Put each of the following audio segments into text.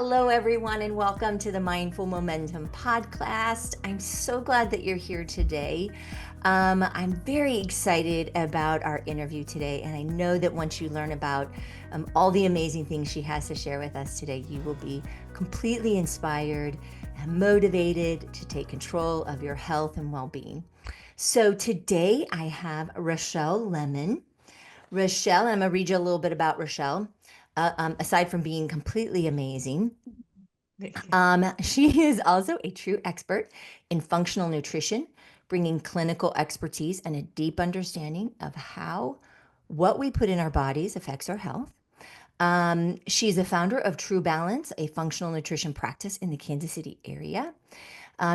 Hello, everyone, and welcome to the Mindful Momentum podcast. I'm so glad that you're here today. I'm very excited about our interview today, and I know that once you learn about all the amazing things she has to share with us today, you will be completely inspired and motivated to take control of your health and well being. So, today I have Rachelle Lemon. Rachelle, and I'm going to read you a little bit about Rachelle. Aside from being completely amazing, Thank you. she is also a true expert in functional nutrition, bringing clinical expertise and a deep understanding of how what we put in our bodies affects our health. She's the founder of True Balance, a functional nutrition practice in the Kansas City area.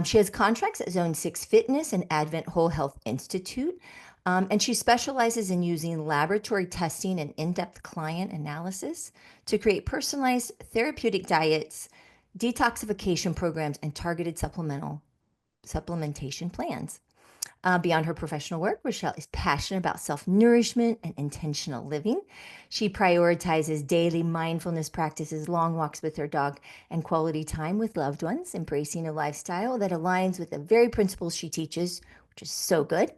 She has contracts at Zone 6 Fitness and Advent Whole Health Institute. And she specializes in using laboratory testing and in depth client analysis to create personalized therapeutic diets, detoxification programs, and targeted supplementation plans. Beyond her professional work, Rachelle is passionate about self nourishment and intentional living. She prioritizes daily mindfulness practices, long walks with her dog, and quality time with loved ones, embracing a lifestyle that aligns with the very principles she teaches, which is so good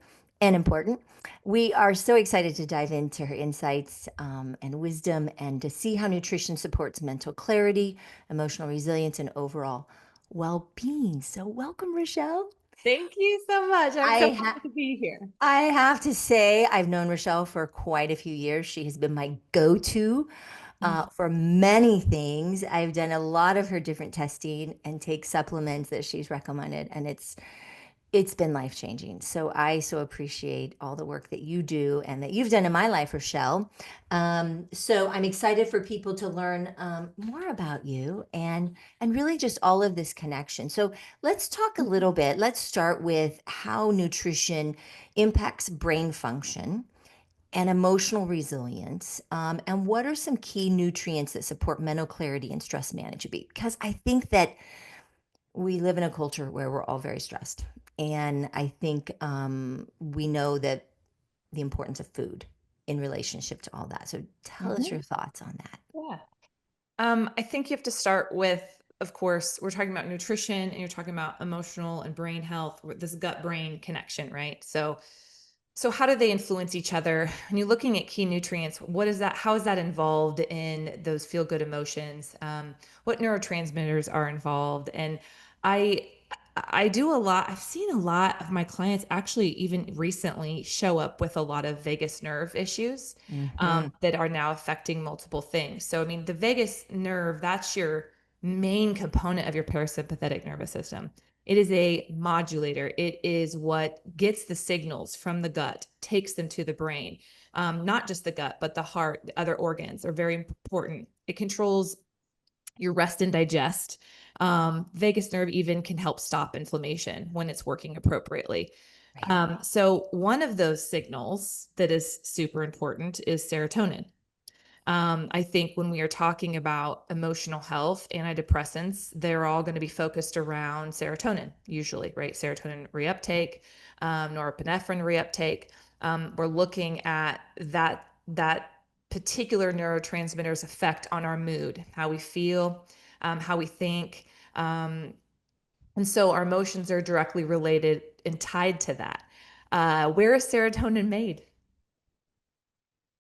and important. We are so excited to dive into her insights and wisdom and to see how nutrition supports mental clarity, emotional resilience, and overall well being. So, welcome, Rachelle. Thank you so much. I'm so I happy to be here. I have to say, I've known Rachelle for quite a few years. She has been my go-to for many things. I've done a lot of her different testing and take supplements that she's recommended, and it's been life-changing. So I so appreciate all the work that you do and that you've done in my life, Rochelle. So I'm excited for people to learn more about you and really just all of this connection. So let's talk a little bit. Let's start with how nutrition impacts brain function and emotional resilience. And what are some key nutrients that support mental clarity and stress management? Because I think that we live in a culture where we're all very stressed. And I think we know that the importance of food in relationship to all that. So tell us Mhm. your thoughts on that. Yeah. I think you have to start with, of course, we're talking about nutrition and you're talking about emotional and brain health, this gut brain connection, right? So how do they influence each other? When you're looking at key nutrients, what is that? How is that involved in those feel good emotions? What neurotransmitters are involved? And I I do a lot. I've seen a lot of my clients actually even recently show up with a lot of vagus nerve issues Hmm. that are now affecting multiple things. So I mean, the vagus nerve, that's your main component of your parasympathetic nervous system. It is a modulator. It is what gets the signals from the gut, takes them to the brain. Not just the gut, but the heart, the other organs are very important. It controls your rest and digest. Vagus nerve even can help stop inflammation when it's working appropriately. Right. So, one of those signals that is super important is serotonin. I think when we are talking about emotional health, antidepressants, they're all going to be focused around serotonin, usually, right? Serotonin reuptake, norepinephrine reuptake. We're looking at that particular neurotransmitter's effect on our mood, how we feel, how we think. And so our emotions are directly related and tied to that. Where is serotonin made?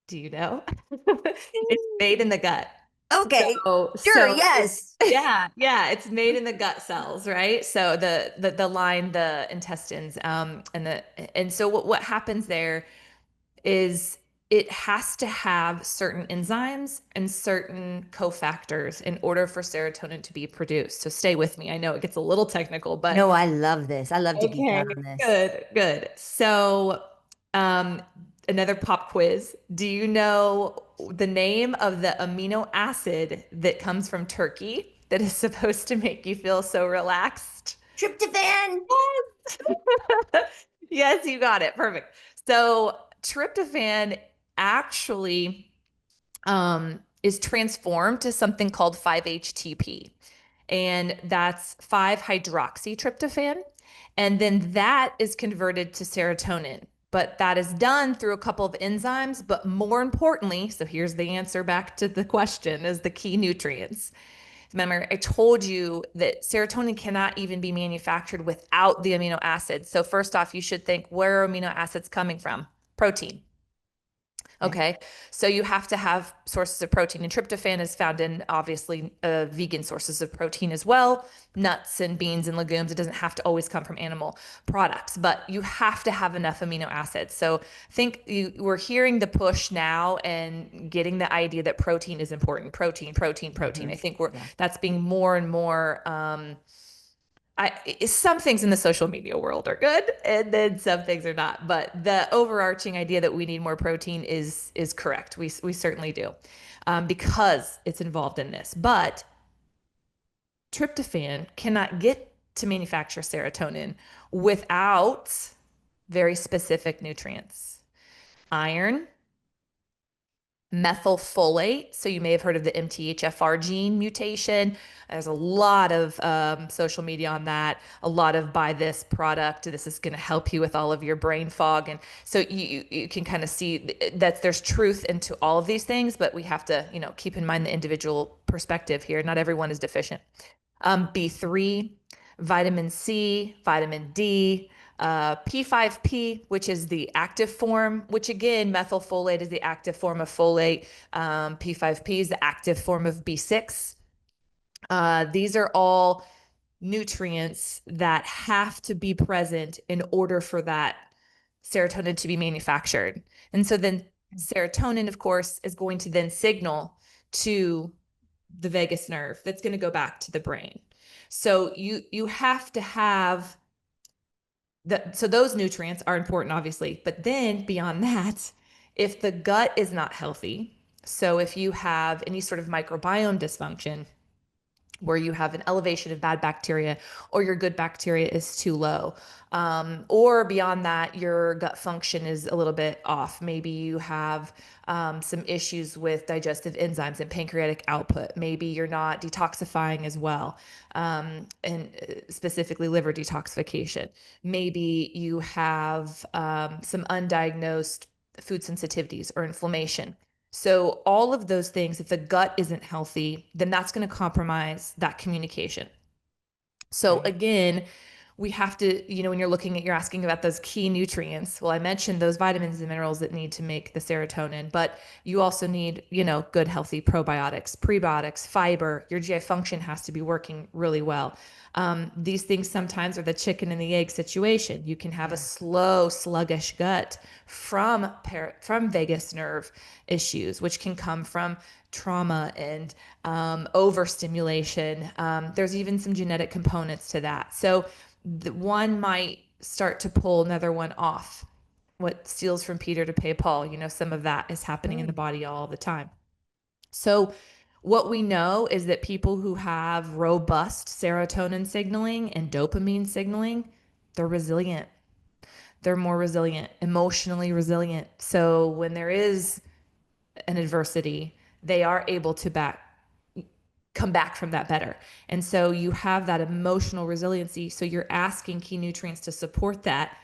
Do you know? It's made in the gut. Okay. Sure. So it's Yes. yeah, it's made in the gut cells, right? So the line the intestines and so what happens there is it has to have certain enzymes and certain cofactors in order for serotonin to be produced. So stay with me. I know it gets a little technical, but No, I love this. I love to geek okay, out on this. good. So, um, another pop quiz. Do you know the name of the amino acid that comes from turkey that is supposed to make you feel so relaxed? Tryptophan. Yes, you got it. Perfect. So, tryptophan actually is transformed to something called 5-HTP, and that's 5-hydroxytryptophan. And then that is converted to serotonin. But that is done through a couple of enzymes. But more importantly, so here's the answer back to the question is the key nutrients. Remember, I told you that serotonin cannot even be manufactured without the amino acids. So, first off, you should think, where are amino acids coming from? Protein. Okay. Okay, so you have to have sources of protein, and tryptophan is found in obviously vegan sources of protein as well, nuts and beans and legumes. It doesn't have to always come from animal products, but you have to have enough amino acids. So I think we're hearing the push now and getting the idea that protein is important. Protein, protein, protein. Hmm. I think we're Yeah. that's being more and more some things in the social media world are good and then some things are not, but the overarching idea that we need more protein is correct. We certainly do, because it's involved in this. But tryptophan cannot get to manufacture serotonin without very specific nutrients: iron, methylfolate. So you may have heard of the MTHFR gene mutation. There's a lot of social media on that, a lot of buy this product. This is going to help you with all of your brain fog. And so you can kind of see that there's truth into all of these things, but we have to, keep in mind the individual perspective here. Not everyone is deficient. B3, vitamin C, vitamin D, P5P, which is the active form, which again, methylfolate is the active form of folate. P5P is the active form of B6. These are all nutrients that have to be present in order for that serotonin to be manufactured. And so then serotonin, of course, is going to then signal to the vagus nerve that's going to go back to the brain. So you have to have so those nutrients are important, obviously, but then beyond that, if the gut is not healthy, so if you have any sort of microbiome dysfunction, where you have an elevation of bad bacteria or your good bacteria is too low. Or beyond that, your gut function is a little bit off. Maybe you have some issues with digestive enzymes and pancreatic output. Maybe you're not detoxifying as well, and specifically liver detoxification. Maybe you have some undiagnosed food sensitivities or inflammation. So, all of those things, if the gut isn't healthy, then that's going to compromise that communication. So, Right. again, we have to, when you're asking about those key nutrients. Well, I mentioned those vitamins and minerals that need to make the serotonin, but you also need, good, healthy probiotics, prebiotics, fiber. Your GI function has to be working really well. These things sometimes are the chicken and the egg situation. You can have a Yeah. slow, sluggish gut from vagus nerve issues, which can come from trauma and overstimulation. There's even some genetic components to that. So one might start to pull another one off. What steals from Peter to pay Paul, some of that is happening in the Sure. body all the time. So, what we know is that people who have robust serotonin signaling and dopamine signaling, they're resilient. They're more resilient, emotionally resilient. So, when there is an adversity, they are able to come back from that better. And so you have that emotional resiliency. So you're asking key nutrients to support that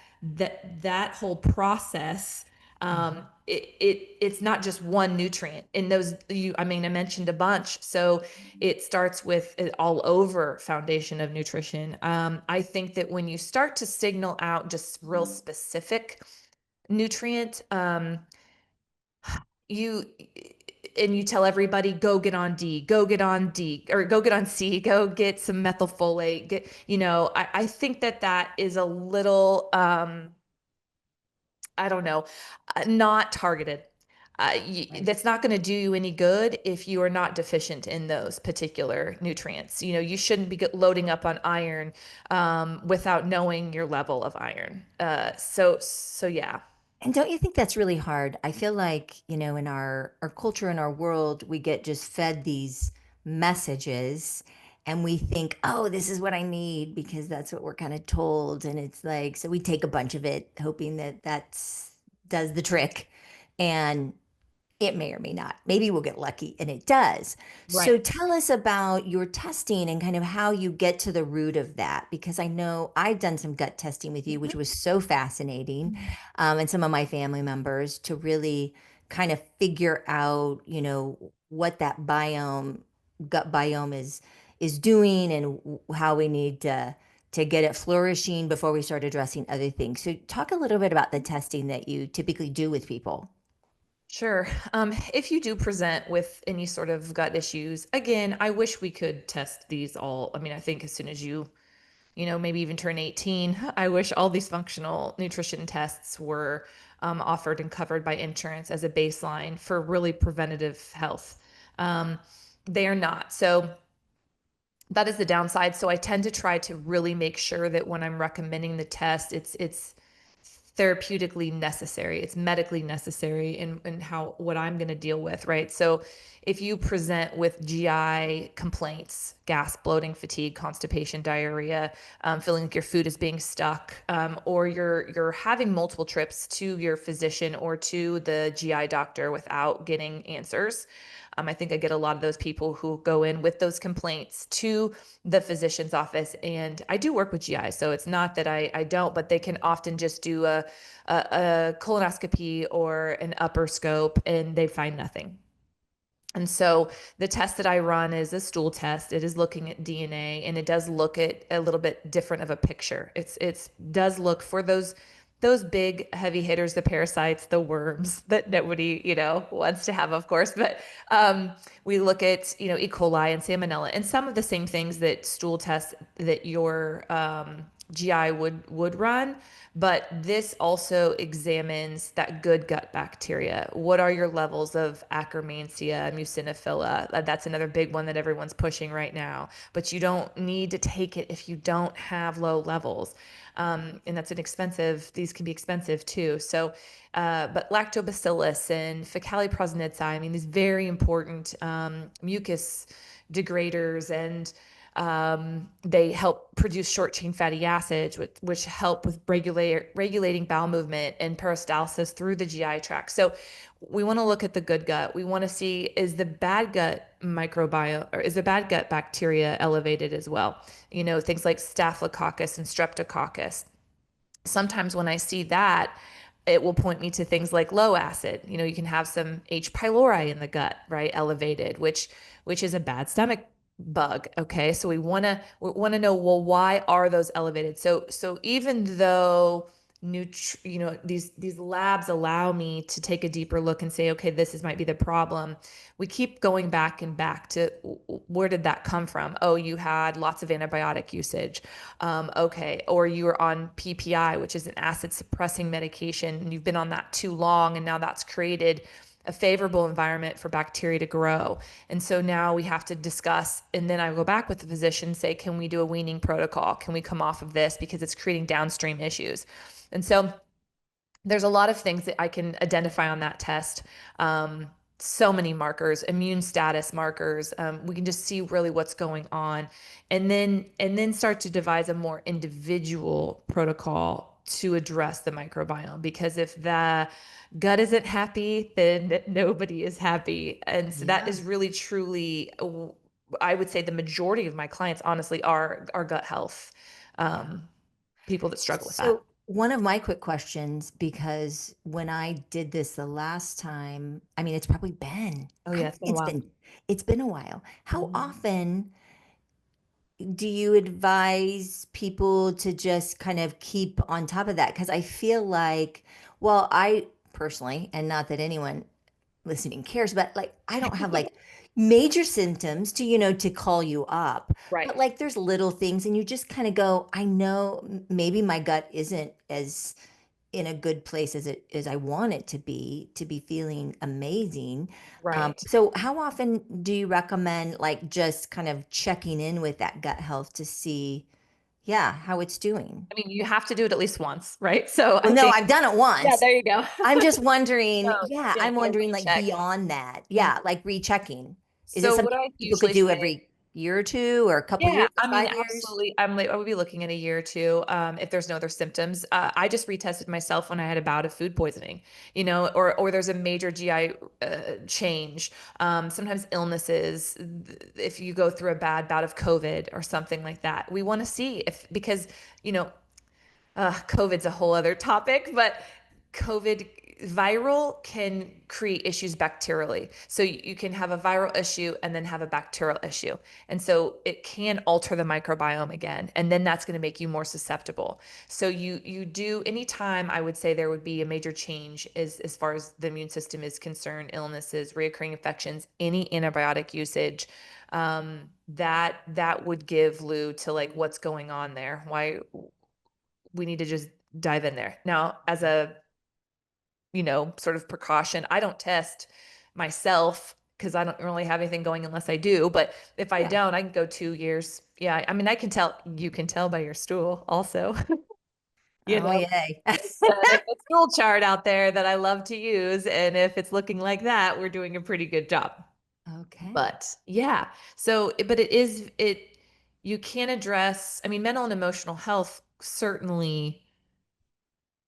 whole process. Mhm. It's not just one nutrient in those I mean, I mentioned a bunch. So it starts with an all over foundation of nutrition. I think that when you start to signal out just real specific nutrient, you and you tell everybody, go get on D, go get on D, or go get on C, go get some methylfolate. I think that is a little, I don't know, not targeted. Right. That's not going to do you any good if you are not deficient in those particular nutrients. You shouldn't be loading up on iron without knowing your level of iron. So yeah. And don't you think that's really hard? I feel like, in our culture, in our world, we get just fed these messages and we think, oh, this is what I need because that's what we're kind of told. And it's like, so we take a bunch of it, hoping that that's does the trick. And it may or may not. Maybe we'll get lucky and it does. Right. So tell us about your testing and kind of how you get to the root of that, because I know I've done some gut testing with you, which Mhm. was so fascinating, and some of my family members to really kind of figure out, what that biome gut biome is doing and how we need to get it flourishing before we start addressing other things. So talk a little bit about the testing that you typically do with people. Sure. If you do present with any sort of gut issues, again, I wish we could test these all. I mean, I think as soon as maybe even turn 18, I wish all these functional nutrition tests were offered and covered by insurance as a baseline for really preventative health. Um, they are not. So that is the downside. So I tend to try to really make sure that when I'm recommending the test, it's therapeutically necessary. It's medically necessary in how what I'm going to deal with, right? So if you present with GI complaints, gas, bloating, fatigue, constipation, diarrhea, feeling like your food is being stuck, or you're having multiple trips to your physician or to the GI doctor without getting answers. I think I get a lot of those people who go in with those complaints to the physician's office. And I do work with GI, so it's not that I don't, but they can often just do a colonoscopy or an upper scope and they find nothing. And so the test that I run is a stool test. It is looking at DNA and it does look at a little bit different of a picture. It's does look for those big heavy hitters, the parasites, the worms that nobody, wants to have, of course. But we look at, E. coli and salmonella and some of the same things that stool tests that your GI would run, but this also examines that good gut bacteria. What are your levels of Akkermansia, muciniphila? That's another big one that everyone's pushing right now. But you don't need to take it if you don't have low levels. And that's an expensive, these can be expensive too. So, but lactobacillus and fecaliprosnitzi, I mean, these very important mucus degraders and they help produce short chain fatty acids, which help with regulating bowel movement and peristalsis through the GI tract. So we want to look at the good gut. We want to see is the bad gut microbiome or is the bad gut bacteria elevated as well? Things like staphylococcus and streptococcus. Sometimes when I see that, it will point me to things like low acid. You can have some H. pylori in the gut, right? Elevated, which is a bad stomach bug. Okay. So we want to know, well, why are those elevated? So even though these labs allow me to take a deeper look and say, okay, might be the problem. We keep going back and back to where did that come from? Oh, you had lots of antibiotic usage. Okay. Or you were on PPI, which is an acid suppressing medication, and you've been on that too long, and now that's created a favorable environment for bacteria to grow. And so now we have to discuss, and then I go back with the physician and say, can we do a weaning protocol? Can we come off of this because it's creating downstream issues? And so there's a lot of things that I can identify on that test. So many markers, immune status markers. We can just see really what's going on, and then start to devise a more individual protocol to address the microbiome. Because if the gut isn't happy, then nobody is happy, and so that Yeah. is really truly. I would say the majority of my clients, honestly, are gut health Yeah. people that struggle with that. So one of my quick questions, because when I did this the last time, I mean, it's probably been, Oh I yeah, would it's say been a while. it's been a while. How Mhm. often do you advise people to just kind of keep on top of that? Because I feel like, well, I personally, and not that anyone listening cares, but like I don't have like major symptoms to, to call you up. Right. But like there's little things and you just kind of go, I know maybe my gut isn't as in a good place as I want it to be feeling amazing. Right. So how often do you recommend like just kind of checking in with that gut health to see, yeah, how it's doing? I mean, you have to do it at least once, right? So Well, I no, think, I've done it yeah, once. there you go. I'm just wondering, So, yeah, yeah, I'm a wondering like recheck. beyond that. Mhm. Yeah, like rechecking. Is it So what something I people could usually do say, every year or two or a couple yeah, years or I mean, 5 years? absolutely. I would be looking at a year or two if there's no other symptoms. I just retested myself when I had a bout of food poisoning, or there's a major GI change. Sometimes illnesses, if you go through a bad bout of COVID or something like that, we want to see if because COVID's a whole other topic, but COVID. viral can create issues bacterially. So you can have a viral issue and then have a bacterial issue. And so it can alter the microbiome again. And then that's going to make you more susceptible. So you do anytime I would say there would be a major change as far as the immune system is concerned, illnesses, reoccurring infections, any antibiotic usage, that would give Lou to like what's going on there. Why we need to just dive in there. Now, as a sort of precaution. I don't test myself because I don't really have anything going unless I do. But if I Yeah. don't, I can go 2 years. Yeah. I mean, I can tell, you can tell by your stool also, you Oh, know, yay. there's a stool chart out there that I love to use. And if it's looking like that, we're doing a pretty good job. Okay. But yeah. So, but you can address, I mean, mental and emotional health certainly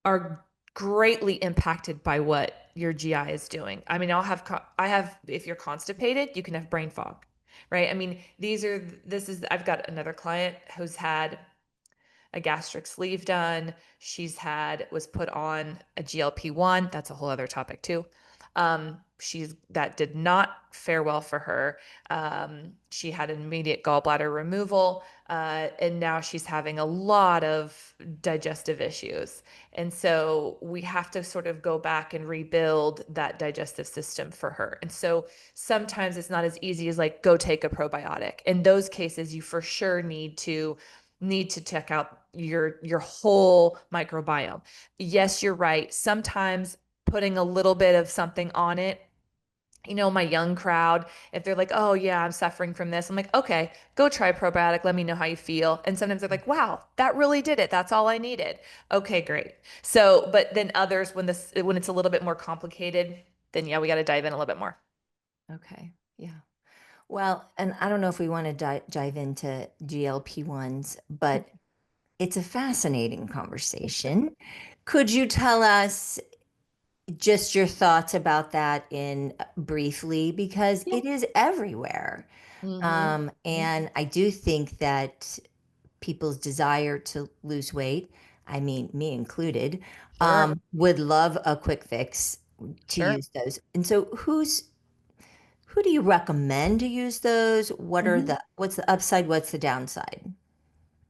are greatly impacted by what your GI is doing. I mean, if you're constipated, you can have brain fog, right? I mean, I've got another client who's had a gastric sleeve done. Was put on a GLP-1. That's a whole other topic too. That did not fare well for her. She had an immediate gallbladder removal, and now she's having a lot of digestive issues. And so we have to sort of go back and rebuild that digestive system for her. And so sometimes it's not as easy as like go take a probiotic. In those cases, you for sure need to check out your whole microbiome. Yes, you're right. Sometimes putting a little bit of something on it, my young crowd, if they're like, oh yeah, I'm suffering from this, I'm like, okay, go try a probiotic. Let me know how you feel. And sometimes they're like, wow, that really did it. That's all I needed. Okay, great. So, but then others, when it's a little bit more complicated, then yeah, we got to dive in a little bit more. Okay. Yeah. Well, and I don't know if we want to dive into GLP-1s, but it's a fascinating conversation. Could you tell us just your thoughts about that in briefly? Because Yeah. it is everywhere. Mm-hmm. And I do think that people's desire to lose weight, I mean, me included, Sure. would love a quick fix to Sure. use those. And so who do you recommend to use those? What's the upside? What's the downside?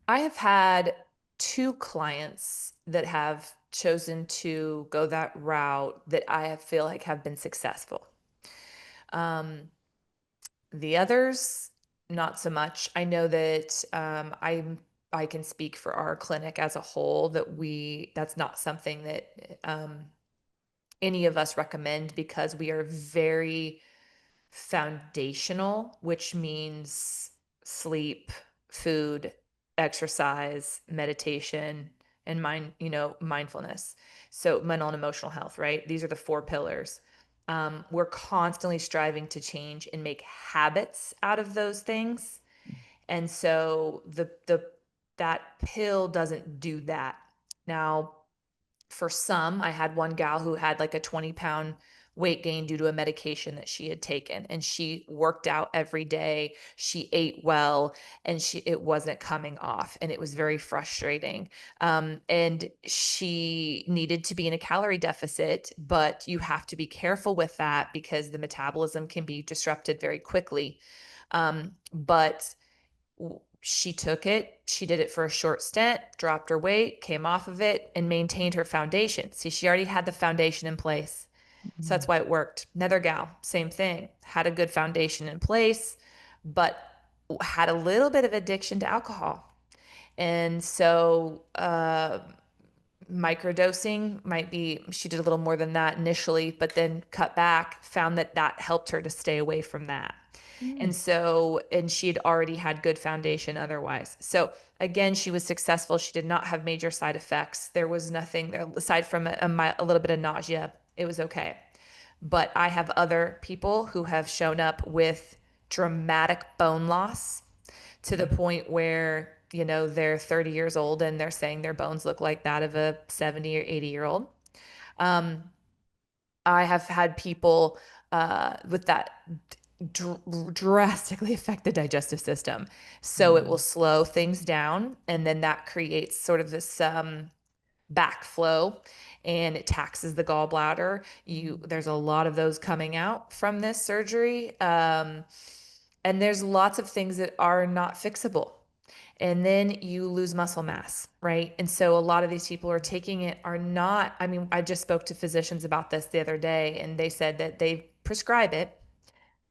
I have had two clients that have chosen to go that route that feel like have been successful. Um, the others, not so much. I know that I can speak for our clinic as a whole that that's not something that any of us recommend because we are very foundational, which means sleep, food, exercise, meditation, and mindfulness. So mental and emotional health, right? These are the four pillars. We're constantly striving to change and make habits out of those things. And so that pill doesn't do that. Now, for some, I had one gal who had like a 20-pound weight gain due to a medication that she had taken, and she worked out every day, she ate well, and it wasn't coming off, and it was very frustrating. And she needed to be in a calorie deficit, but you have to be careful with that because the metabolism can be disrupted very quickly. But she took it, she did it for a short stint, dropped her weight, came off of it, and maintained her foundation. See, she already had the foundation in place. So that's Mhm. why it worked. Another gal, same thing, had a good foundation in place, but had a little bit of addiction to alcohol. And so, microdosing might be, she did a little more than that initially, but then cut back, found that helped her to stay away from that. And Mm. so, and she had already had good foundation otherwise. So again, she was successful. She did not have major side effects. There was nothing there aside from a little bit of nausea. It was okay. But I have other people who have shown up with dramatic bone loss to the point where, they're 30 years old and they're saying their bones look like that of a 70 or 80-year-old. Um, I have had people with that drastically affect the digestive system. So it will Mm. slow things down, and then that creates sort of this backflow. and it taxes the gallbladder. There's a lot of those coming out from this surgery. And there's lots of things that are not fixable. And then you lose muscle mass, right? And so a lot of these people are taking it are not, I mean, I just spoke to physicians about this the other day, and they said that they prescribe it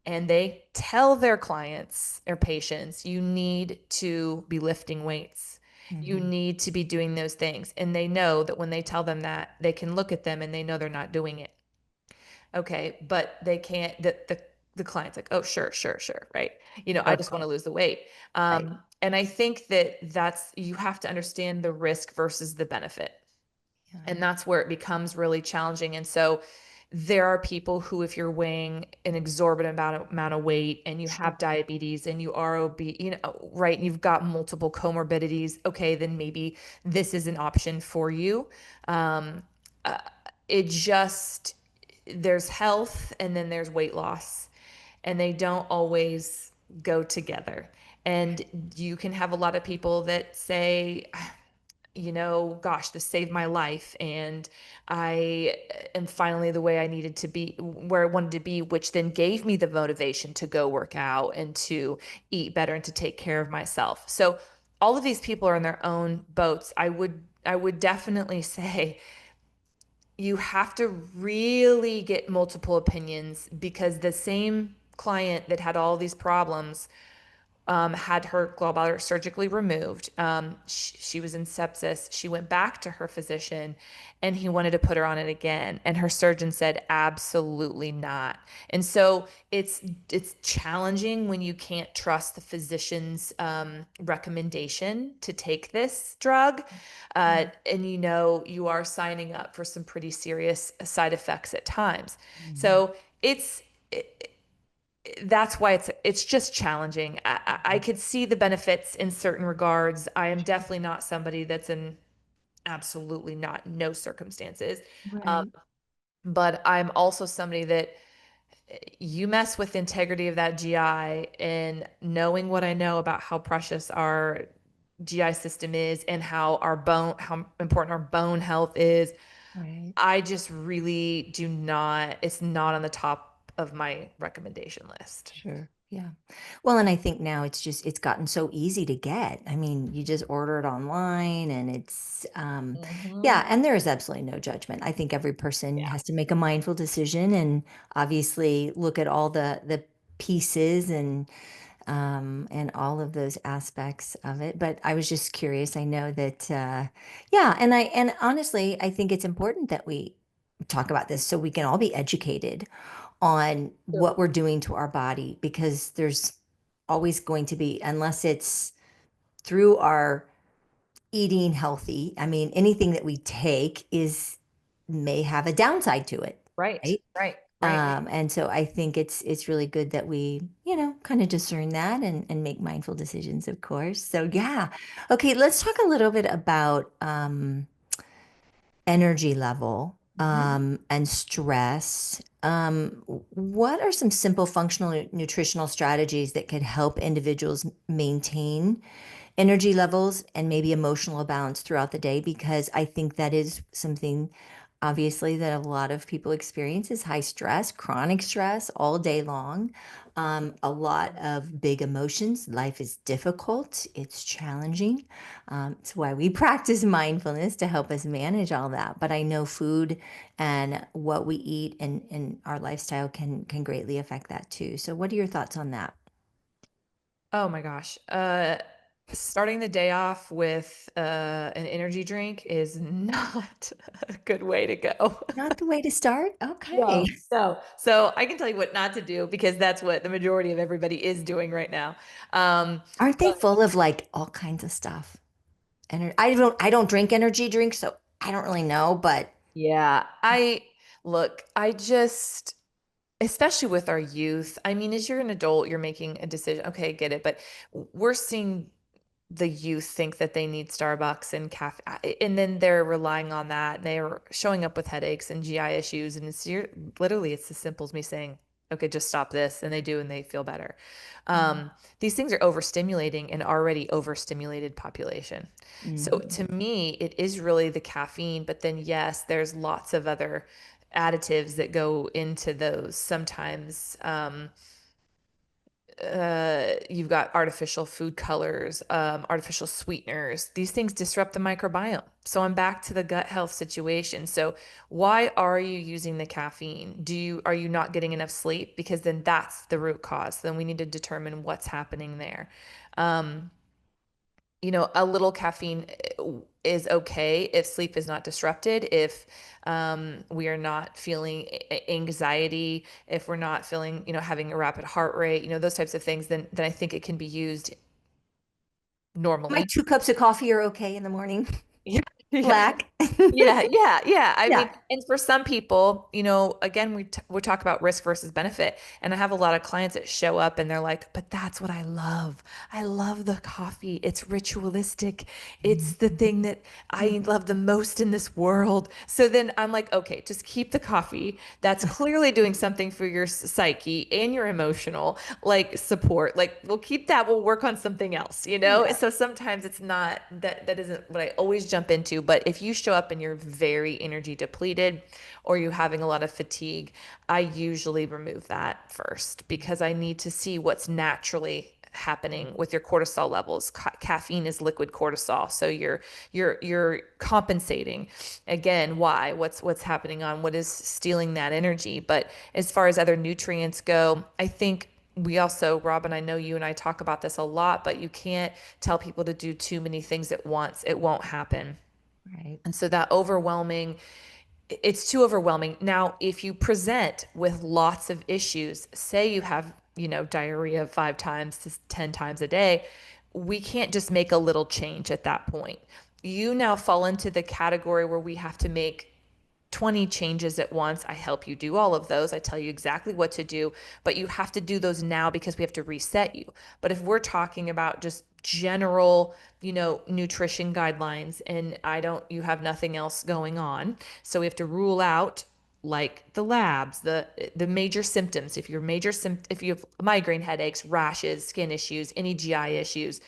and they tell their clients or patients, you need to be lifting weights. You Mhm. need to be doing those things. And they know that when they tell them that, they can look at them and they know they're not doing it. Okay, but they can't, the client's like, oh, sure, sure, sure, right? I just want Okay. to lose the weight. Right. And I think that's, you have to understand the risk versus the benefit. Yeah. And that's where it becomes really challenging. And so there are people who, if you're weighing an exorbitant amount of weight and you Sure. have diabetes and you are obese, right, and you've got multiple comorbidities, okay, then maybe this is an option for you. Um, uh, it just, there's health and then there's weight loss, and they don't always go together. And you can have a lot of people that say, gosh, this saved my life. And I am finally the way I needed to be, where I wanted to be, which then gave me the motivation to go work out and to eat better and to take care of myself. So all of these people are in their own boats. I would definitely say you have to really get multiple opinions, because the same client that had all these problems had her gallbladder surgically removed. She was in sepsis. She went back to her physician and he wanted to put her on it again. And her surgeon said, absolutely not. And so it's challenging when you can't trust the physician's recommendation to take this drug. Yeah. And you are signing up for some pretty serious side effects at times. Mhm. So it's, that's why it's just challenging. I could see the benefits in certain regards. I am definitely not somebody that's in absolutely not no circumstances. Um, Right. but I'm also somebody that you mess with the integrity of that GI, and knowing what I know about how precious our GI system is and how important our bone health is. Right. I just really do not, it's not on the top of my recommendation list. Sure. Yeah. Well, and I think now it's gotten so easy to get. I mean, you just order it online and it's Hmm. yeah, and there is absolutely no judgment. I think every person Yeah. has to make a mindful decision and obviously look at all the pieces and all of those aspects of it. But I was just curious. I know that yeah, and honestly, I think it's important that we talk about this so we can all be educated on what we're doing to our body because there's always going to be, unless it's through our eating healthy, I mean, anything that we take is may have a downside to it, Right, right? right, right. And so I think it's really good that we, kind of discern that and make mindful decisions, of course. So yeah. Okay, let's talk a little bit about energy level Mhm. and stress. What are some simple functional nutritional strategies that could help individuals maintain energy levels and maybe emotional balance throughout the day? Because I think that is something obviously that a lot of people experience is high stress, chronic stress all day long. A lot of big emotions. Life is difficult. It's challenging. It's why we practice mindfulness to help us manage all that. But I know food and what we eat and our lifestyle can greatly affect that too. So what are your thoughts on that? Oh my gosh. Starting the day off with an energy drink is not a good way to go. Not the way to start? Okay. No, no. So I can tell you what not to do, because that's what the majority of everybody is doing right now. Aren't they But full of like all kinds of stuff? And I don't drink energy drinks, so I don't really know, but yeah, I just, especially with our youth, I mean, as you're an adult, you're making a decision. Okay, I get it. But we're seeing the youth think that they need Starbucks and cafe, and then they're relying on that. And they're showing up with headaches and GI issues. And literally, it's as simple as me saying, okay, just stop this. And they do, and they feel better. Mm. These things are overstimulating an already overstimulated population. So Mhm. to me, it is really the caffeine, but then yes, there's lots of other additives that go into those. Sometimes you've got artificial food colors, artificial sweeteners. These things disrupt the microbiome. So I'm back to the gut health situation. So why are you using the caffeine? Are you not getting enough sleep? Because then that's the root cause. Then we need to determine what's happening there. Um, a little caffeine is okay if sleep is not disrupted, if we are not feeling anxiety, if we're not feeling, having a rapid heart rate, those types of things, then I think it can be used My normally. 2 cups of coffee are okay in the morning. Yeah. Yeah. Black. Yeah, yeah, yeah. I Yeah. mean, and for some people, again, we talk about risk versus benefit, and I have a lot of clients that show up and they're like, "But that's what I love. I love the coffee. It's ritualistic. It's the thing that I love the most in this world." So then I'm like, "Okay, just keep the coffee. That's clearly doing something for your psyche and your emotional like support. Like, we'll keep that. We'll work on something else. Yeah. So sometimes it's not that isn't what I always jump into, but if you show up and you're very energy depleted or you're having a lot of fatigue, I usually remove that first because I need to see what's naturally happening with your cortisol levels. Caffeine is liquid cortisol, so you're compensating. Again, why? What's happening on what is stealing that energy? But as far as other nutrients go, I think we also, Robin, I know you and I talk about this a lot, but you can't tell people to do too many things at once. It won't happen. Right. And so that it's too overwhelming. Now, if you present with lots of issues, say you have, diarrhea 5 times to 10 times a day, we can't just make a little change at that point. You now fall into the category where we have to make 20 changes at once. I help you do all of those. I tell you exactly what to do, but you have to do those now because we have to reset you. But if we're talking about just general, nutrition guidelines and you have nothing else going on, so we have to rule out like the labs, the major symptoms. If you have migraine headaches, rashes, skin issues, any GI issues,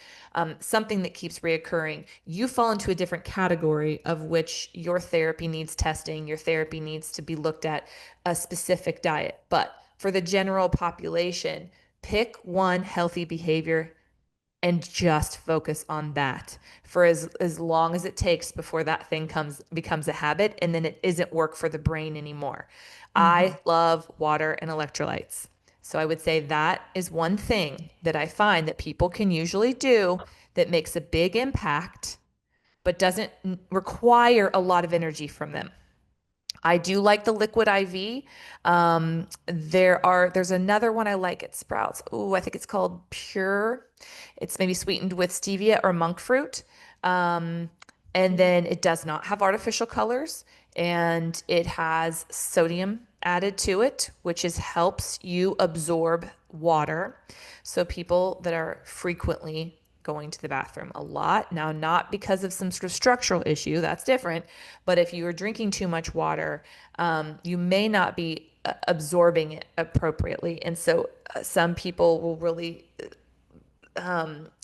something that keeps reoccurring, you fall into a different category of which your therapy needs testing, your therapy needs to be looked at a specific diet. But for the general population, pick one healthy behavior and just focus on that for as long as it takes before that thing becomes a habit and then it isn't work for the brain anymore. Hmm. I love water and electrolytes. So I would say that is one thing that I find that people can usually do that makes a big impact but doesn't require a lot of energy from them. I do like the liquid IV. There's another one I like at Sprouts. Oh, I think it's called Pure. It's maybe sweetened with stevia or monk fruit. Um, and then it does not have artificial colors and it has sodium added to it, which helps you absorb water. So people that are frequently going to the bathroom a lot, now not because of some sort of structural issue, that's different, but if you are drinking too much water, you may not be absorbing it appropriately. And so some people will really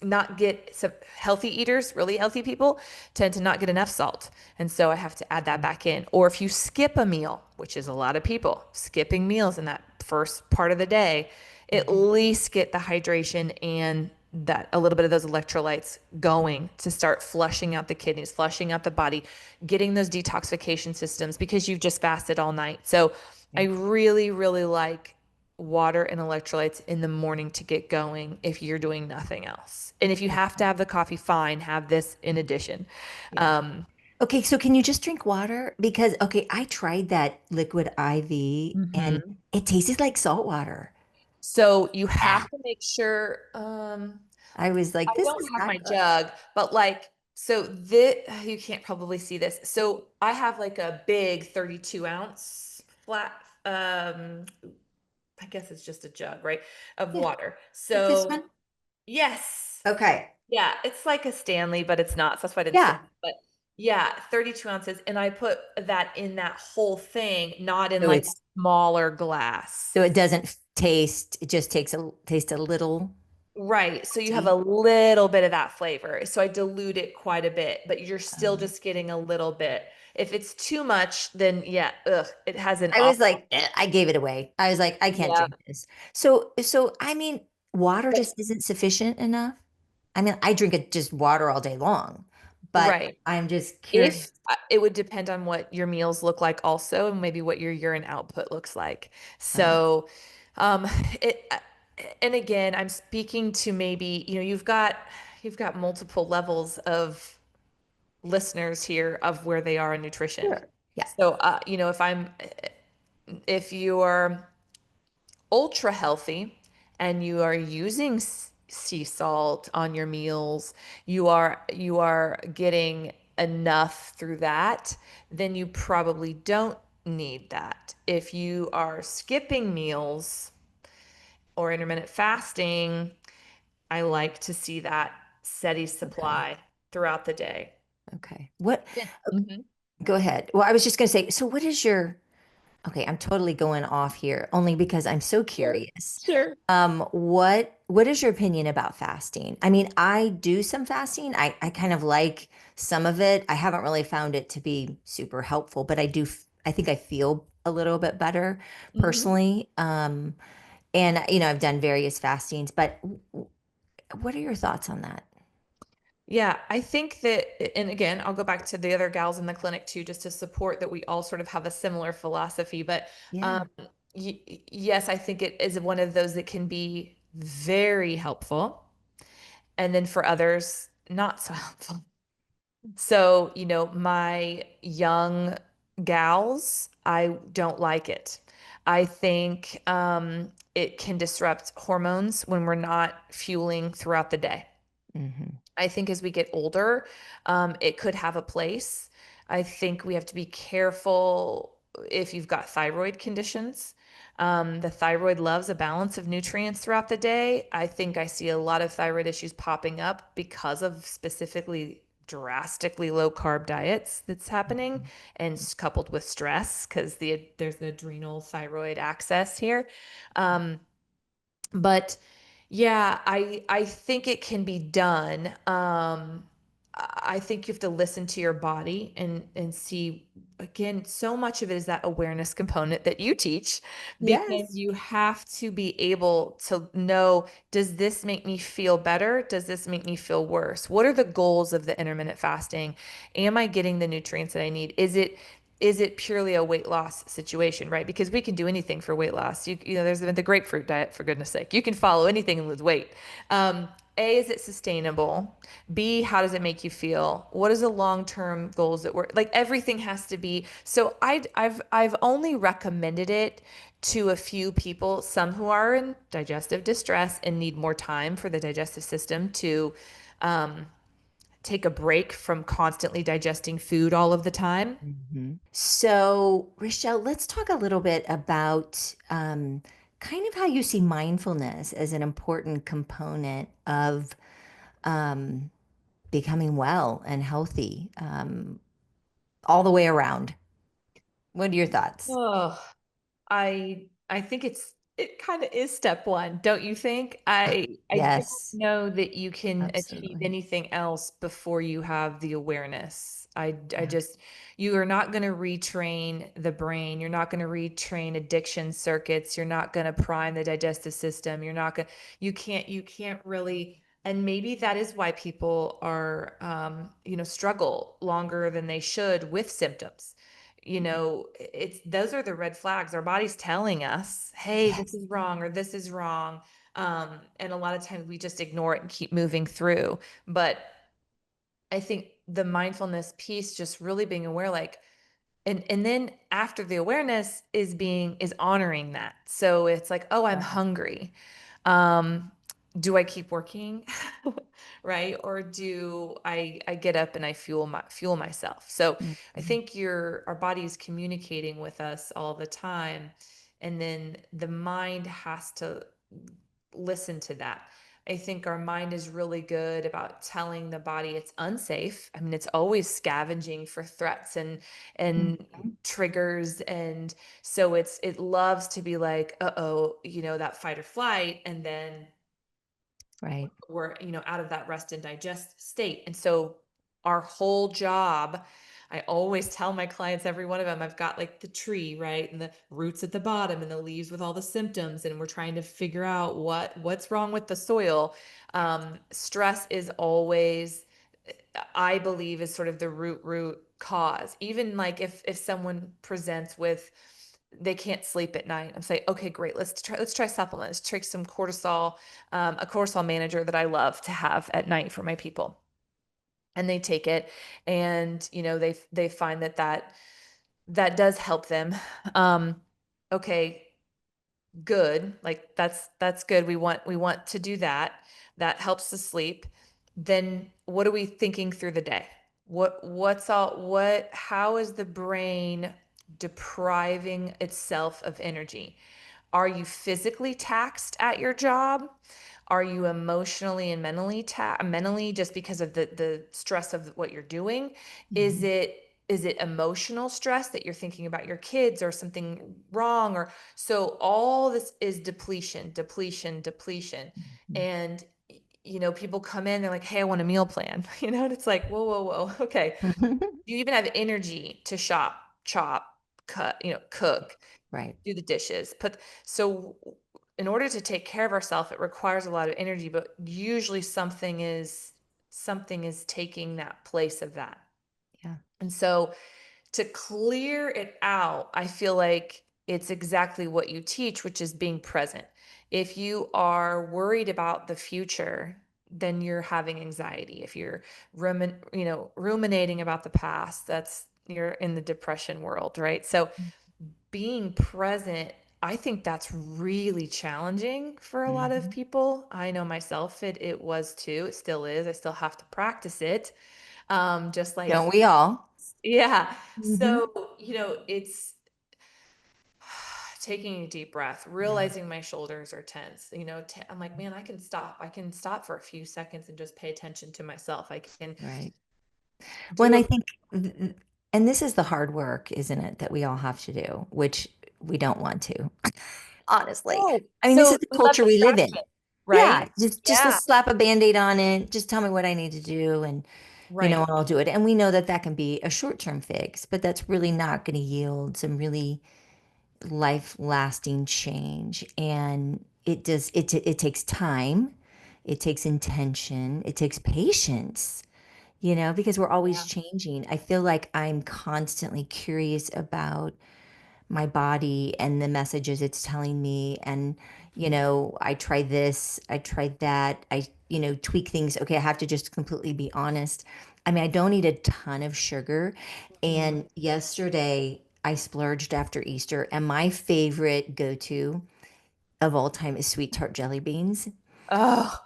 not get some healthy eaters, really healthy people tend to not get enough salt. And so I have to add that back in. Or if you skip a meal, which is a lot of people skipping meals in that first part of the day, at Hmm. least get the hydration and that a little bit of those electrolytes going to start flushing out the kidneys, flushing out the body, getting those detoxification systems because you've just fasted all night. So I Yeah. really, really like water and electrolytes in the morning to get going if you're doing nothing else. And if you have to have the coffee, fine, have this in addition. Yeah. Um, Okay, so can you just drink water? Because, okay, I tried that liquid IV and mhm. it tasted like salt water. So you Ah, have to make sure, I was I like, this don't is have my not good. jug, but like, so this, you can't probably see this. So I have like a big 32-ounce flat, I guess it's just a jug, right? Of Yeah, water. like this So one. yes. Okay. Yeah, it's like a Stanley, but it's not. So that's why I didn't say Yeah. it. But Yeah, 32 ounces. And I put that in that whole thing, not in So like a it's smaller glass. so it doesn't taste, it just takes a taste a little Right. So you have a tea. little bit of that flavor. So I dilute it quite a bit, but you're still Um, just getting a little bit. If it's too much, then yeah, ugh, it has an I was awful. like, I gave it away. I was like, I can't Yeah. drink this. So I mean, water But just isn't sufficient enough. I mean, I drink it just water all day long, but right. I'm just curious. If it would depend on what your meals look like also, and maybe what your urine output looks like. Uh, So, um, it, and again, I'm speaking to maybe, you've got multiple levels of listeners here of where they are in nutrition. sure. Yeah. So, if you're ultra healthy and you are using sea salt on your meals, you are getting enough through that, then you probably don't need that. If you are skipping meals or intermittent fasting, I like to see that steady Okay. supply throughout the day. Okay. What? Yeah. Mhm. Go ahead. Well, I was just going to say, so what is your, okay, I'm totally going off here only because I'm so Sure. curious. Sure. What is your opinion about fasting? I mean, I do some fasting. I kind of like some of it. I haven't really found it to be super helpful, but I think I feel a little bit better Mhm. personally. And I've done various fastings, but what are your thoughts on that? Yeah, I think that, and again, I'll go back to the other gals in the clinic too, just to support that we all sort of have a similar philosophy. But um, Yeah. yes, I think it is one of those that can be very helpful. And then for others, not so helpful. So, my young gals, I don't like it. I think it can disrupt hormones when we're not fueling throughout the day. Hmm. I think as we get older, it could have a place. I think we have to be careful if you've got thyroid conditions. The thyroid loves a balance of nutrients throughout the day. I think I see a lot of thyroid issues popping up because of specifically drastically low carb diets that's happening and coupled with stress because there's the adrenal thyroid axis here. Um, but yeah, I think it can be done. I think you have to listen to your body and see, again, so much of it is that awareness component that you teach, because Yes. you have to be able to know, does this make me feel better? Does this make me feel worse? What are the goals of the intermittent fasting? Am I getting the nutrients that I need? Is it purely a weight loss situation, right? Because we can do anything for weight loss. There's the grapefruit diet, for goodness sake. You can follow anything and lose weight. A, is it sustainable? B, how does it make you feel? What is the long-term goals that work? Like everything has to be. So I've only recommended it to a few people, some who are in digestive distress and need more time for the digestive system to um, take a break from constantly digesting food all of the time. So, Rochelle, let's talk a little bit about kind of how you see mindfulness as an important component of um, becoming well and healthy all the way around. What are your thoughts? Oh, I think it kind of is step one, don't you think? I don't Yes, know that you can achieve absolutely. anything else before you have the awareness. I just you are not going to retrain the brain. You're not going to retrain addiction circuits. You're not going to prime the digestive system. You can't really. And maybe that is why people are struggle longer than they should with symptoms. It's those are the red flags. Our body's telling us, hey, this Yes. is wrong or this is wrong. And a lot of times we just ignore it and keep moving through. But I think the mindfulness piece, just really being aware, like, and then after the awareness is honoring that. So it's like, oh, I'm Right. hungry. Um, do I keep working? Right? Or do I get up and I fuel myself? So I Mhm. think our body is communicating with us all the time. And then the mind has to listen to that. I think our mind is really good about telling the body it's unsafe. I mean, it's always scavenging for threats and Mhm. triggers, and so it loves to be like, uh-oh, that fight or flight, and then Right. we're out of that rest and digest state. And so our whole job, I always tell my clients, every one of them, I've got like the tree, right, and the roots at the bottom and the leaves with all the symptoms, and we're trying to figure out what's wrong with the soil. Stress is always, I believe, is sort of the root cause. Even like if someone presents with they can't sleep at night, I'm saying, okay, great, let's try supplements. Try some cortisol, a cortisol manager that I love to have at night for my people, and they take it, and they find that does help them. Um, okay, good, like that's good. We want to do that. That helps the sleep. Then what are we thinking through the day? How is the brain depriving itself of energy? Are you physically taxed at your job? Are you emotionally and mentally, just because of the stress of what you're doing? Is Mhm. it emotional stress that you're thinking about your kids or something wrong? Or so all this is depletion, depletion, depletion. Mhm. And people come in, they're like, hey, I want a meal plan. And it's like, whoa, whoa, whoa. Okay. Do you even have energy to shop, chop, cut, cook, Right. do the dishes, so in order to take care of ourselves, it requires a lot of energy, but usually something is taking that place of that. Yeah. And so to clear it out, I feel like it's exactly what you teach, which is being present. If you are worried about the future, then you're having anxiety. If you're ruminating about the past, you're in the depression world, right? So being present, I think that's really challenging for a lot of Mhm. people. I know myself, it was too. It still is. I still have to practice it. Just like, Don't we all? yeah. Mhm. So, it's taking a deep breath, Yeah. realizing my shoulders are tense. I'm like, man, I can stop. I can stop for a few seconds and just pay attention to myself. I can Right. When do I a, think, and this is the hard work, isn't it, that we all have to do, which we don't want to, honestly. oh, I mean, this so is the we love culture we live in. distraction, Yeah, right? just Yeah, let's slap a band-aid on it. Just tell me what I need to do, and right. I'll do it. And we know that that can be a short-term fix, but that's really not going to yield some really life-lasting change. And it takes time, it takes intention, it takes patience, because we're always Yeah. changing. I feel like I'm constantly curious about my body and the messages it's telling me. And, I try this, I try that, I, tweak things. Okay, I have to just completely be honest. I mean, I don't eat a ton of sugar. Mhm. And yesterday I splurged after Easter, and my favorite go-to of all time is sweet tart jelly beans. Oh,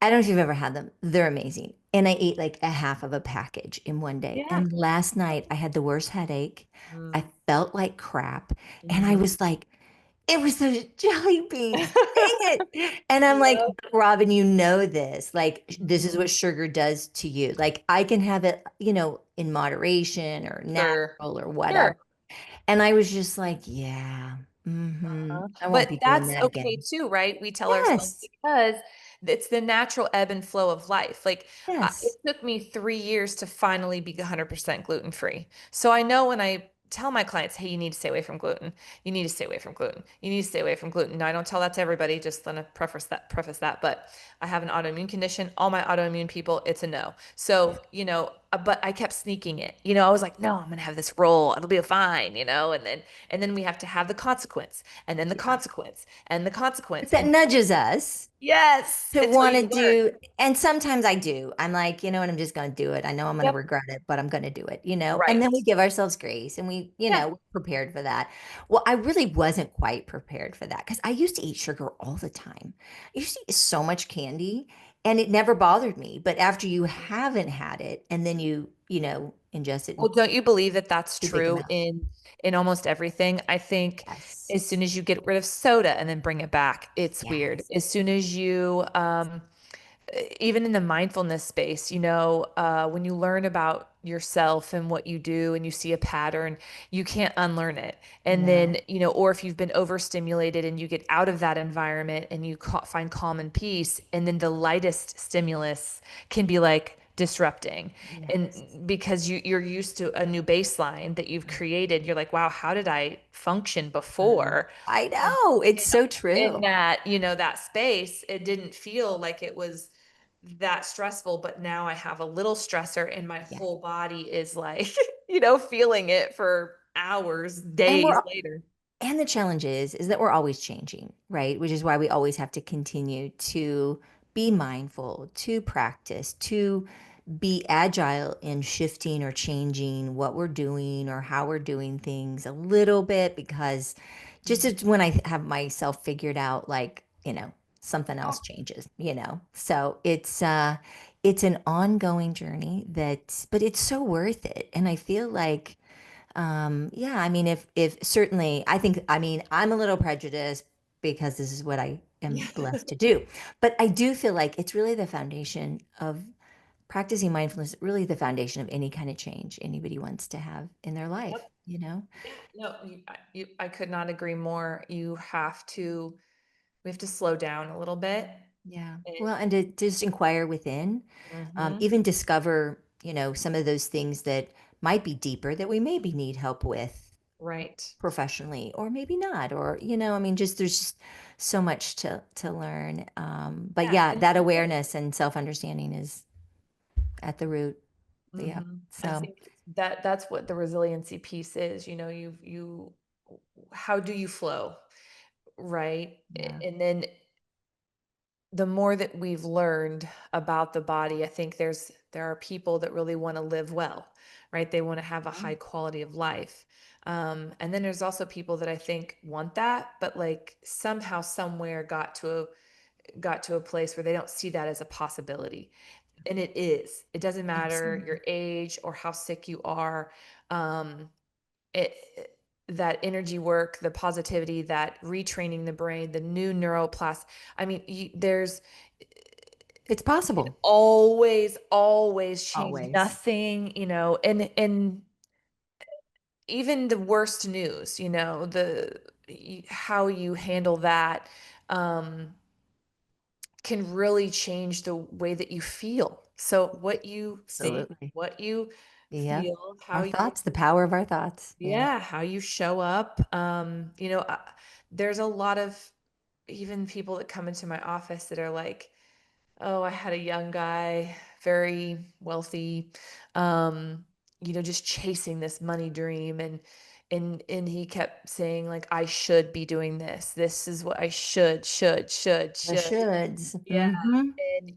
I don't know if you've ever had them. They're amazing. And I ate like a half of a package in one day. yeah. And last night I had the worst headache. I Mm, felt like crap. And I mhm. was like, it was those jelly beans. Dang it. And I'm like, Yep. Robin, you know this. Like, this is what Mhm. sugar does to you. Like, I can have it, in moderation or Sure. natural or whatever. Sure. And I was just like, yeah, I won't But be doing that's that okay again. too, right? We tell ourselves Yes. because it's the natural ebb and flow of life. Like it Yes. took me 3 years to finally be 100% gluten free. So I know when I tell my clients, hey, you need to stay away from gluten. You need to stay away from gluten. You need to stay away from gluten. Now, I don't tell that to everybody, just let me preface that. But I have an autoimmune condition. All my autoimmune people, it's a no. So, but I kept sneaking it. I was like, no, I'm gonna have this roll. It'll be fine, and then we have to have the consequence, and then the Yeah. consequence, and the consequence. But that And nudges us yes, to until want you to learn. do, and sometimes I do. I'm like, you know what, I'm just going to do it. I know I'm going to Yep. regret it, but I'm going to do it, and Right. then we give ourselves grace, and we, Yeah. we're prepared for that. Well, I really wasn't quite prepared for that because I used to eat sugar all the time. I used to eat so much candy, and it never bothered me. But after you haven't had it, and then you ingest it Well, in don't you believe that that's too big true amounts. in almost everything? I think Yes. as soon as you get rid of soda and then bring it back, it's weird. Yes. As soon as you even in the mindfulness space, when you learn about yourself and what you do and you see a pattern, you can't unlearn it. And Yeah. then, or if you've been overstimulated and you get out of that environment and you find calm and peace, and then the lightest stimulus can be like disrupting. Yes. And because you're used to a new baseline that you've created, you're like, wow, how did I function before? I know. It's so In true. that, that space, it didn't feel like it was that stressful, but now I have a little stressor and my Yeah. whole body is like, feeling it for hours, And days we're later. And the challenge is that we're always changing, right? Which is why we always have to continue to be mindful, to practice, to be agile in shifting or changing what we're doing or how we're doing things a little bit because just Mhm. as when I have myself figured out, like, something Yeah. else changes. So it's an ongoing journey but it's so worth it. And I feel like yeah, I mean, if certainly, I mean, I'm a little prejudiced because this is what I am blessed to do. But I do feel like it's really the foundation of practicing mindfulness, really the foundation of any kind of change anybody wants to have in their life, Yep. you know? Yeah. No, I could not agree more. We have to slow down a little bit. Yeah. And, Well, and to just inquire within, mhm. even discover, some of those things that might be deeper that we maybe need help with Right. professionally or maybe not or I mean just there's just so much to learn but Yeah. yeah, And that awareness and self-understanding is at the root. Yeah, I so think that's what the resiliency piece is. How do you flow? Right. yeah. And then the more that we've learned about the body, I think there are people that really want to live well, right? They want to have a high quality of life. And then there's also people that I think want that, but like somehow, somewhere got to a place where they don't see that as a possibility. And it is. It doesn't matter your Absolutely. age or how sick you are. Um, that energy work, the positivity, that retraining the brain, the new neuroplasticity. I mean, there's It's you can possible. always change Always. nothing, and even the worst news, how you handle that um, can really change the way that you feel. So what you think, Absolutely. what you Yeah, feel, how our you thoughts, the power of our thoughts. Yeah. yeah, how you show up. There's a lot of even people that come into my office that are like, oh, I had a young guy, very wealthy, um, just chasing this money dream, and he kept saying like, I should be doing this. This is what I The should. shoulds. Yeah. Mm-hmm. And,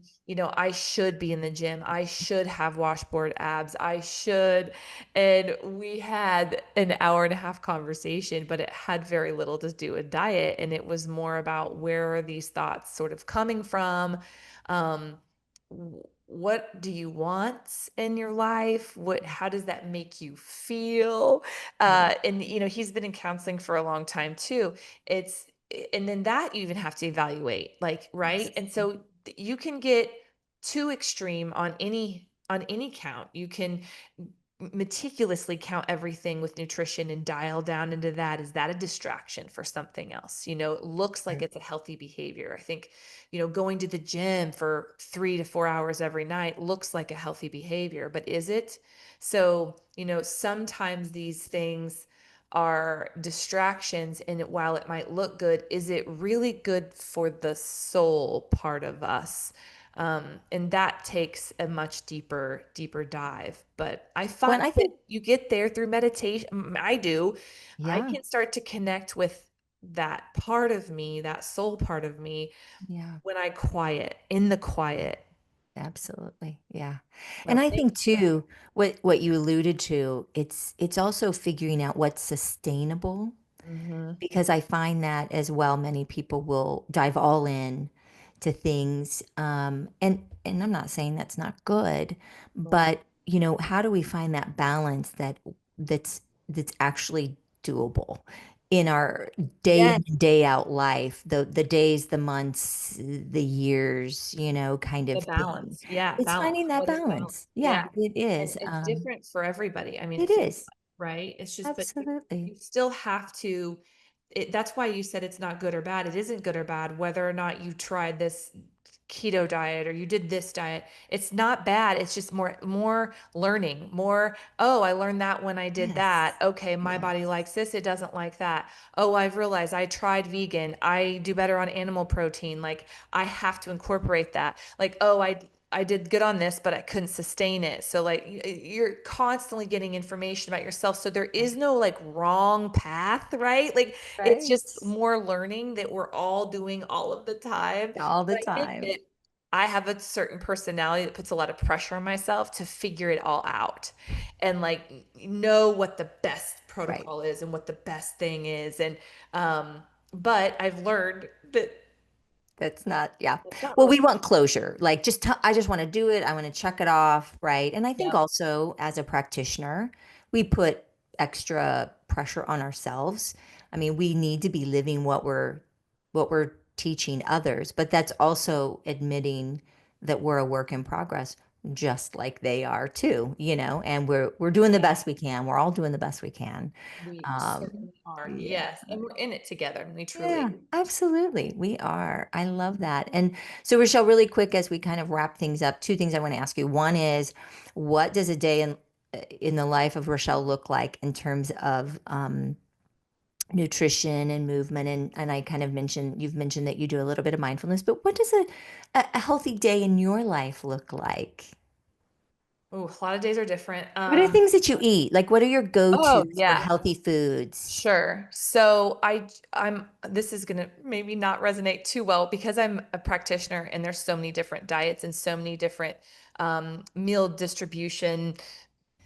I should be in the gym. I should have washboard abs. I should. And we had an hour and a half conversation, but it had very little to do with diet. And it was more about where are these thoughts sort of coming from? Um, what do you want in your life? How does that make you feel? Yeah. And, he's been in counseling for a long time too. It's, and then that you even have to evaluate, like, right? Yes. And so you can get too extreme on any count. You can meticulously count everything with nutrition and dial down into that. Is that a distraction for something else? It looks like Right. it's a healthy behavior. I think, going to the gym for 3 to 4 hours every night looks like a healthy behavior, but is it? So, sometimes these things are distractions, and while it might look good, is it really good for the soul part of us? And that takes a much deeper dive. But I Well, find and I that think, you get there through meditation. I do. I yeah, can start to connect with that part of me, that soul part of me, yeah. when I quiet, in the quiet. Absolutely. Yeah. And Well, I thank think too, what you alluded to, it's also figuring out what's sustainable you. because I find that as well, many people will dive all in to things. And I'm not saying that's not good, Right. but how do we find that balance that's actually doable in our day Yes. in, day out life, the days, the months, the years, kind The of thing. balance. Yeah, It's balance. finding that What is balance? balance. Yeah, Yeah. it And is. it's different for everybody. I mean, It it feels is. like, right? It's just, but you Absolutely. still have to, that's why you said it's not good or bad. It isn't good or bad, whether or not you tried this keto diet or you did this diet. It's not bad. It's just more learning, more, oh, I learned that when I did that. Yes. Okay, my body Yes. likes this, it doesn't like that. Oh, I've realized I tried vegan. I do better on animal protein. Like I have to incorporate that. Like, oh, I did good on this, but I couldn't sustain it. So like you're constantly getting information about yourself. So there is no like wrong path, right? Like it's Right. just more learning that we're all doing all of the time. All the But I think time. that I have a certain personality that puts a lot of pressure on myself to figure it all out and like know what the best Right. protocol is and what the best thing is. And but I've learned that That's not, yeah. that's not Well, really. we want closure. Like, I just want to do it. I want to check it off, right? And I think Yep. also as a practitioner, we put extra pressure on ourselves. I mean, we need to be living what we're teaching others, but that's also admitting that we're a work in progress, just like they are too, and we're doing the Yeah. best we can. We're all doing the best we can. We Um, certainly are. yeah. Yes. And we're in it together. We Yeah, truly. absolutely. We are. I love that. And so, Rochelle, really quick as we kind of wrap things up, two things I want to ask you. One is, what does a day in the life of Rochelle look like in terms of nutrition and movement? And I kind of you've mentioned that you do a little bit of mindfulness, but what does a healthy day in your life look like? Oh, a lot of days are different. What are things that you eat? Like, what are your Oh, go-tos for yeah. healthy foods? Sure. So I'm this is gonna maybe not resonate too well because I'm a practitioner and there's so many different diets and so many different meal distribution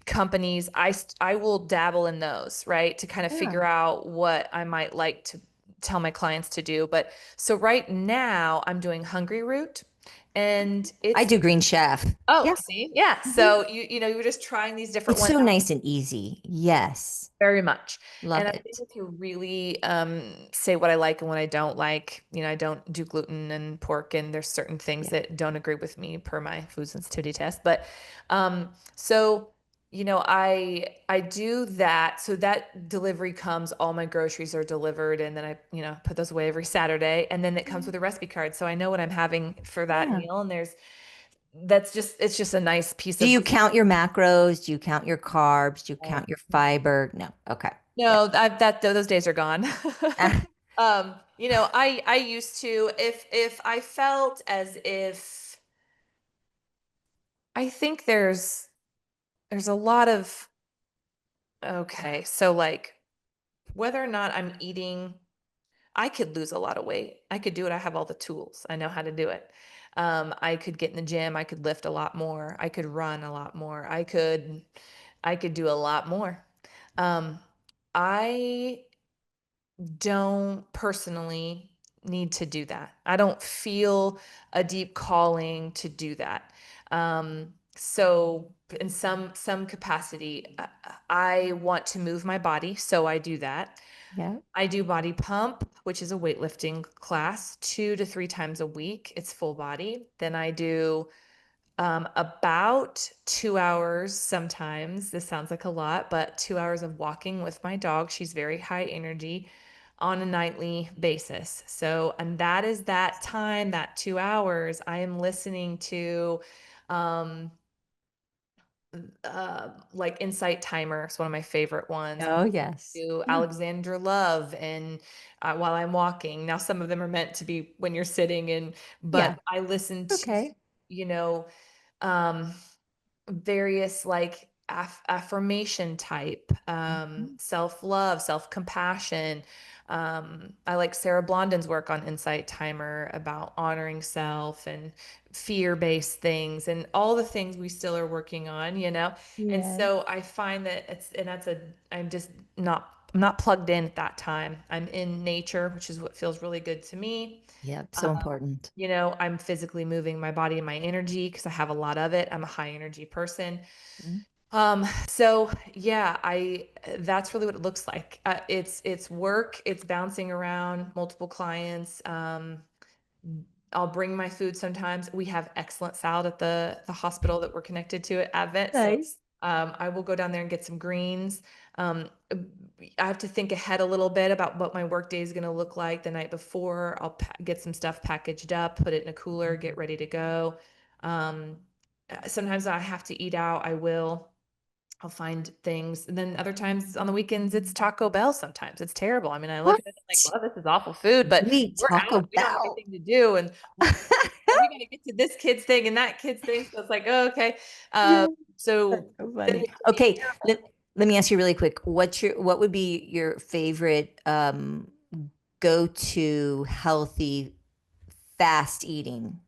companies. I will dabble in those, right? To kind of Yeah. figure out what I might like to tell my clients to do. But so right now I'm doing Hungry Root and I it's do Green Chef. oh, Yeah. see? Yeah. Mhm. So you were just trying these different It's ones so nice and easy. Yes. very much. And Love I'm it. able to really say what I like and what I don't like. I don't do gluten and pork, and there's certain things Yeah. that don't agree with me per my food sensitivity test. But so I do that. So that delivery comes, all my groceries are delivered, and then I put those away every Saturday, and then it comes with a recipe card, so I know what I'm having for that Yeah. meal. And it's just a nice piece Do of you count your macros? Do you count your carbs? Do you oh, count your fiber? No. Okay. Yeah. no, that those days are gone. I used to if I felt as if I think there's a lot of okay, so like whether or not I'm eating, I could lose a lot of weight. I could do it. I have all the tools. I know how to do it. I could get in the gym. I could lift a lot more. I could run a lot more. I could do a lot more. Um, I don't personally need to do that. I don't feel a deep calling to do that. So in some capacity, I want to move my body, so I do that. Yeah. I do body pump, which is a weightlifting class, 2 to 3 times a week. It's full body. Then I do about 2 hours sometimes. This sounds like a lot, but 2 hours of walking with my dog. She's very high energy on a nightly basis. So, and that is that time, that 2 hours, I am listening to um, like Insight Timer. It's one of my favorite ones. Oh, yes. To Yeah. Alexandra Love and while I'm walking. Now, some of them are meant to be when you're sitting and, but Yeah. I listen to, Okay. you know, um, various like affirmation type, Mhm. self-love, self-compassion. I like Sarah Blondin's work on Insight Timer about honoring self and fear-based things and all the things we still are working on. And Yes. so I find that I'm just not plugged in at that time. I'm in nature, which is what feels really good to me. Yep. So important. I'm physically moving my body and my energy because I have a lot of it. I'm a high energy person. Mhm. So yeah, I that's really what it looks like. It's work, it's bouncing around multiple clients. I'll bring my food sometimes. We have excellent salad at the hospital that we're connected to at Advent. So Nice. I will go down there and get some greens. Um, I have to think ahead a little bit about what my work day is going to look like the night before. I'll get some stuff packaged up, put it in a cooler, get ready to go. Um, Sometimes I have to eat out. I will. I'll find things. And then other times on the weekends, it's Taco Bell sometimes. It's terrible. I mean, I look What? at it like, well, this is awful food, but Wait, we're Taco out. We don't have Bell. anything to do. And we got to get to this kid's thing and that kid's thing. So it's like, oh, okay. Uh, Yeah, that's so so then funny. it can be Okay, terrible. let me ask you really quick. What would be your favorite go-to healthy fast eating?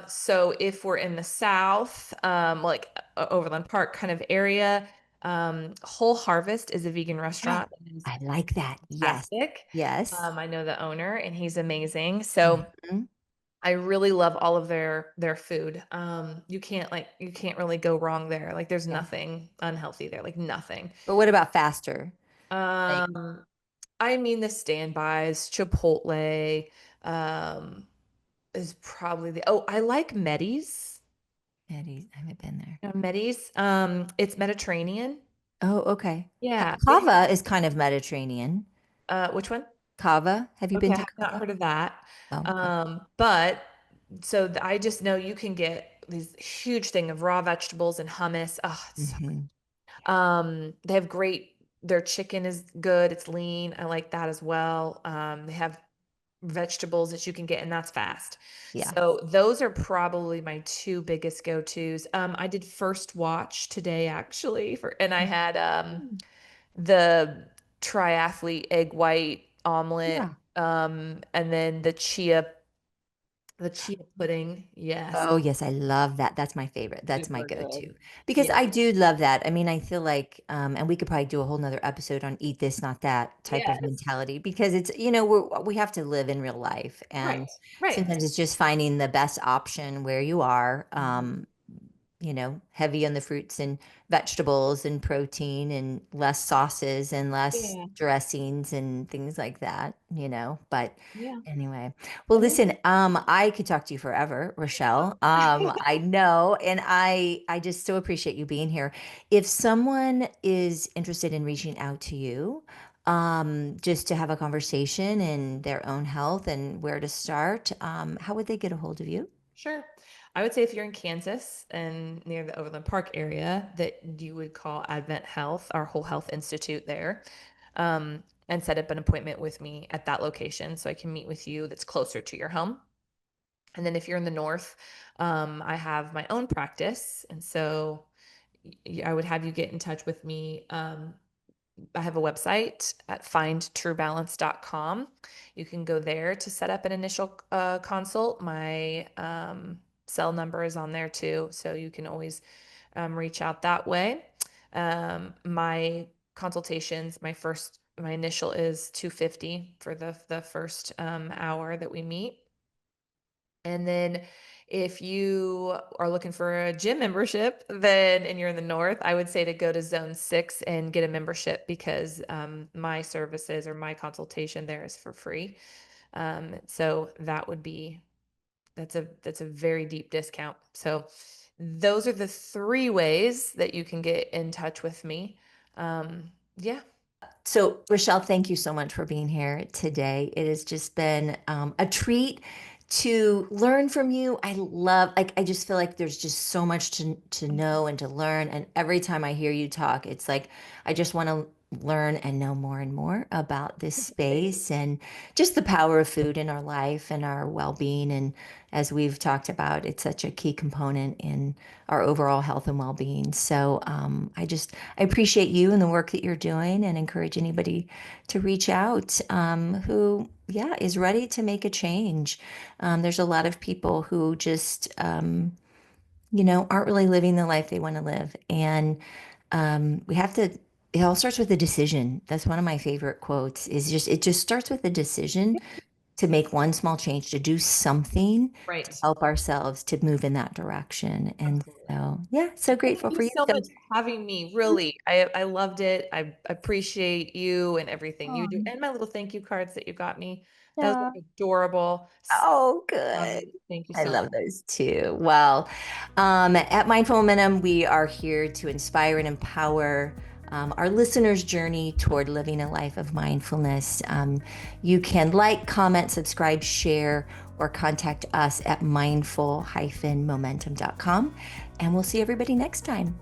So if we're in the South, like Overland Park kind of area, Whole Harvest is a vegan restaurant that is I like that. Yes. fantastic. Yes. I know the owner and he's amazing. So Mhm. I really love all of their food. You can't really go wrong there. Like there's Yeah. nothing unhealthy there, like nothing. But what about faster? Like Um, I mean the standbys, Chipotle, um, is probably the I like Medis. Eddie's, I haven't been there. Medis. It's Mediterranean. Oh, okay. Yeah. Kava is kind of Mediterranean. Which one? Kava. Have you Okay, been I to have not Kava? heard of that. Oh, okay. But I just know you can get these huge thing of raw vegetables and hummus. Oh, it's so Hmm. They have their chicken is good. It's lean. I like that as well. They have vegetables that you can get, and that's fast. Yeah. So those are probably my two biggest go-tos. I did First Watch today actually and I had Mm. the triathlete egg white omelet, Yeah. and then the chia pudding. Yes, Oh, yes, I love that. That's my favorite. That's my super good. go-to because Yeah. I do love that. I mean, I feel like, and we could probably do a whole nother episode on eat this, not that type of Yes. mentality because it's, we have to live in real life. Right. And Right. sometimes it's just finding the best option where you are. Mhm. Heavy on the fruits and vegetables and protein and less sauces and less Yeah. dressings and things like that, But Yeah. anyway, well, And then listen, I could talk to you forever, Rochelle. I know, and I just so appreciate you being here. If someone is interested in reaching out to you, just to have a conversation in their own health and where to start, how would they get a hold of you? Sure. I would say if you're in Kansas and near the Overland Park area, that you would call Advent Health, our Whole Health Institute there, and set up an appointment with me at that location so I can meet with you that's closer to your home. And then if you're in the north, I have my own practice. And so I would have you get in touch with me. I have a website at findtruebalance.com. You can go there to set up an initial consult. My cell number is on there too, so you can always reach out that way. My consultations, my initial is 250 for the first hour that we meet. And then if you are looking for a gym membership, then and you're in the north, I would say to go to Zone 6 and get a membership because my services or my consultation there is for free. So that's a very deep discount. So those are the three ways that you can get in touch with me. Yeah, So, Rochelle, thank you so much for being here today. It has just been a treat to learn from you. I just feel like there's just so much to know and to learn. And every time I hear you talk, it's like I just want to learn and know more and more about this thank you. space and just the power of food in our life and our well-being. And as we've talked about, it's such a key component in our overall health and well-being. So, I appreciate you and the work that you're doing and encourage anybody to reach out who, yeah, is ready to make a change. There's a lot of people who just, aren't really living the life they want to live. And we have to, it all starts with a decision. That's one of my favorite quotes is just, it just starts with a decision to make one small change, to do something to Right. help ourselves to move in that direction. And Absolutely. so, yeah, so Thank grateful you for you. so So, much for having me. Really, I loved it. I appreciate you and everything you do, oh, and my little thank you cards that you got me. Those yeah. are adorable. Oh, Love good. you. Thank you I so much. love those too. Well, at Mindful Momentum, we are here to inspire and empower our listeners' journey toward living a life of mindfulness. You can like, comment, subscribe, share, or contact us at mindful-momentum.com. And we'll see everybody next time.